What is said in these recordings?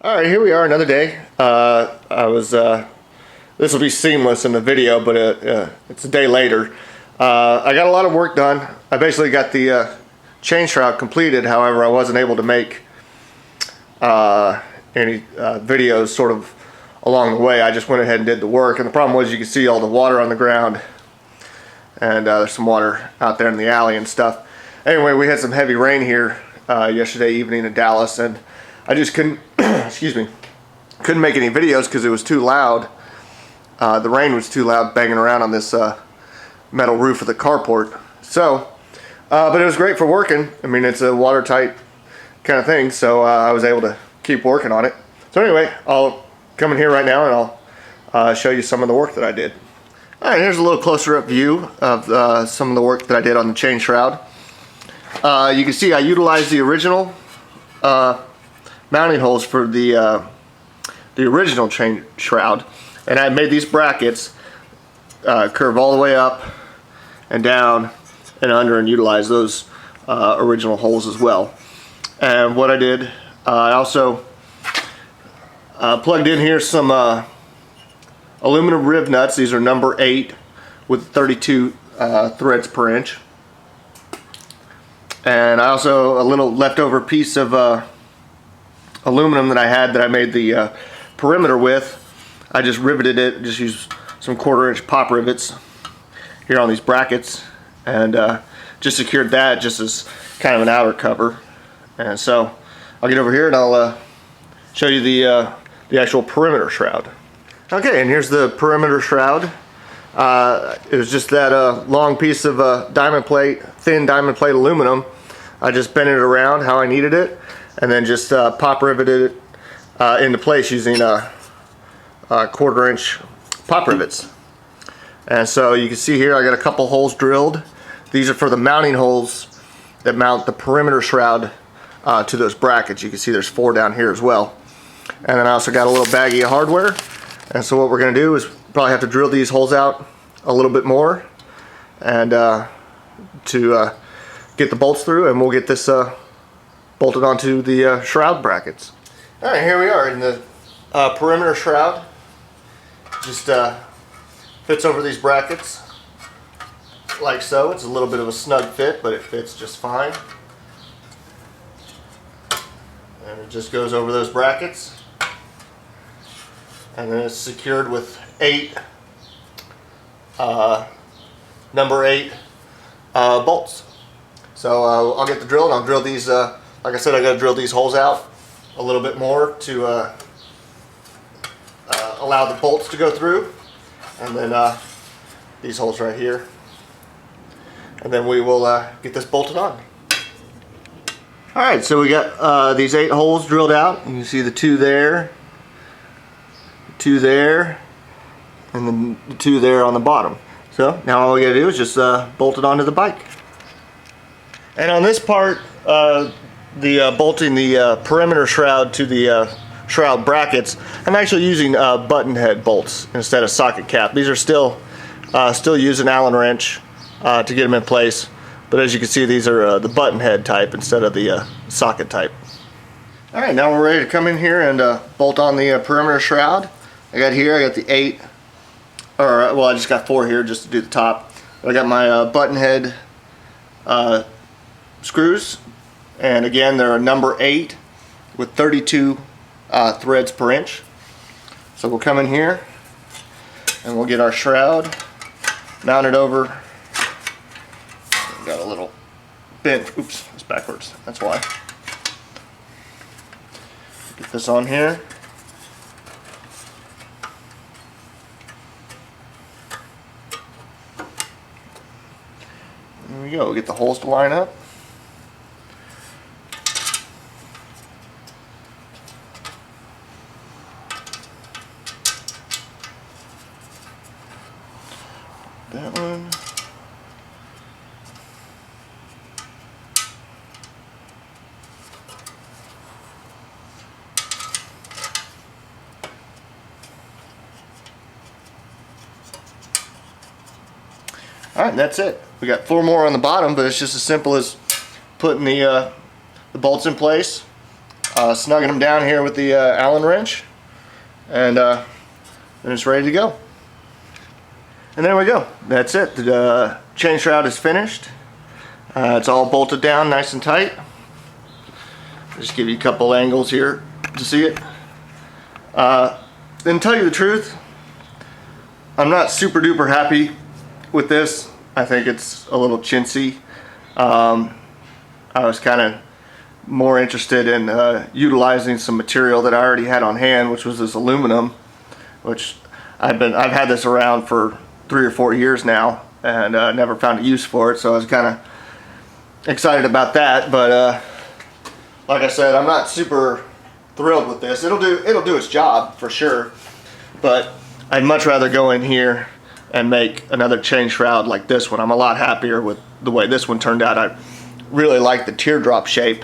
Alright, here we are, another day. This will be seamless in the video, but it's a day later. I got a lot of work done. I basically got the chain shroud completed. However, I wasn't able to make any videos sort of along the way. I just went ahead and did the work, and the problem was you can see all the water on the ground, and there's some water out there in the alley and stuff. Anyway, we had some heavy rain here yesterday evening in Dallas, and I just couldn't excuse me, couldn't make any videos because it was too loud. The rain was too loud banging around on this metal roof of the carport. So but it was great for working. I mean, it's a watertight kind of thing, so I was able to keep working on it. So anyway, I'll come in here right now and I'll show you some of the work that I did. Alright, here's a little closer up view of some of the work that I did on the chain shroud. You can see I utilized the original mounting holes for the original chain shroud, and I made these brackets curve all the way up and down and under, and utilize those original holes as well. And what I did, I also plugged in here some aluminum rib nuts. These are number 8 with 32 threads per inch. And I also, a little leftover piece of aluminum that I had that I made the perimeter with, I just riveted it, just used some 1/4 inch pop rivets here on these brackets, and just secured that just as kind of an outer cover. And so I'll get over here and I'll show you the actual perimeter shroud. Okay, and here's the perimeter shroud. It was just that long piece of diamond plate, thin diamond plate aluminum. I just bent it around how I needed it, and then just pop riveted it into place using 1/4 inch pop rivets. And so you can see here I got a couple holes drilled. These are for the mounting holes that mount the perimeter shroud to those brackets. You can see there's 4 down here as well. And then I also got a little baggie of hardware. And so what we're going to do is probably have to drill these holes out a little bit more, and to get the bolts through, and we'll get this bolted onto the shroud brackets. Alright, here we are in the perimeter shroud. Just fits over these brackets like so. It's a little bit of a snug fit, but it fits just fine. And it just goes over those brackets. And then it's secured with 8 number 8 bolts. So I'll get the drill, and I'll drill these, like I said, I got to drill these holes out a little bit more to allow the bolts to go through, and then these holes right here, and then we will get this bolted on. Alright, so we got these 8 holes drilled out. You can see the 2 there, 2 there, and then the 2 there on the bottom. So now all we gotta do is just bolt it onto the bike. And on this part, bolting the perimeter shroud to the shroud brackets, I'm actually using button head bolts instead of socket cap. These are still use an Allen wrench to get them in place, but as you can see, these are the button head type instead of the socket type. Alright, now we're ready to come in here and bolt on the perimeter shroud. I got the 8, or well, I just got 4 here just to do the top. I got my button head screws, and again they're number 8 with 32 threads per inch. So we'll come in here and we'll get our shroud mounted over. Got a little bent, oops, it's backwards, that's why. Get this on here. There we go, we'll get the holes to line up. That one. Alright, and that's it. We got 4 more on the bottom, but it's just as simple as putting the bolts in place, snugging them down here with the Allen wrench, and it's ready to go. And there we go. That's it. The chain shroud is finished. It's all bolted down nice and tight. Just give you a couple angles here to see it. Then tell you the truth, I'm not super duper happy with this. I think it's a little chintzy. I was kind of more interested in utilizing some material that I already had on hand, which was this aluminum, which I've had this around for 3 or 4 years now, and never found a use for it. So I was kind of excited about that, but like I said, I'm not super thrilled with this. It'll do its job for sure, but I'd much rather go in here and make another chain shroud like this one. I'm a lot happier with the way this one turned out. I really like the teardrop shape,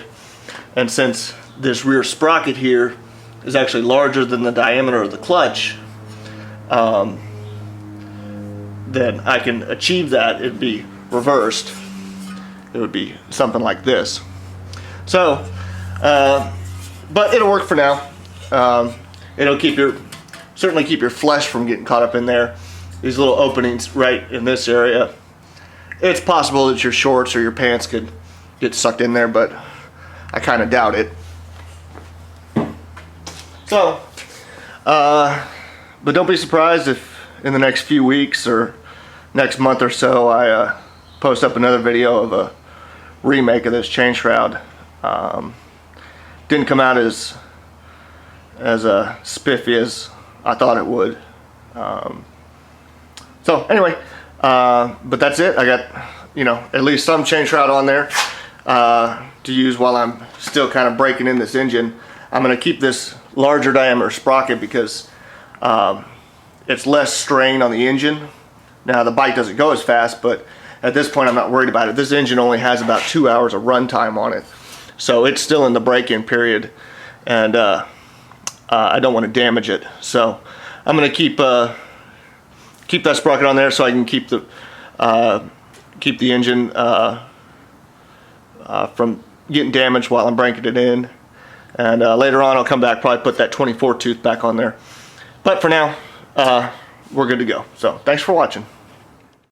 and since this rear sprocket here is actually larger than the diameter of the clutch, then I can achieve that. It'd be reversed. It would be something like this. So, but it'll work for now. It'll certainly keep your flesh from getting caught up in there. These little openings right in this area. It's possible that your shorts or your pants could get sucked in there, but I kind of doubt it. So, but don't be surprised if in the next few weeks or next month or so I post up another video of a remake of this chain shroud. Didn't come out as spiffy as I thought it would. So anyway, but that's it. I got, at least some chain shroud on there to use while I'm still kind of breaking in this engine. I'm going to keep this larger diameter sprocket because it's less strain on the engine. Now the bike doesn't go as fast, but at this point I'm not worried about it. This engine only has about 2 hours of run time on it, so it's still in the break-in period, and I don't want to damage it. So I'm going to keep that sprocket on there so I can keep the engine from getting damaged while I'm breaking it in. And later on I'll come back, probably put that 24 tooth back on there. But for now, we're good to go. So thanks for watching.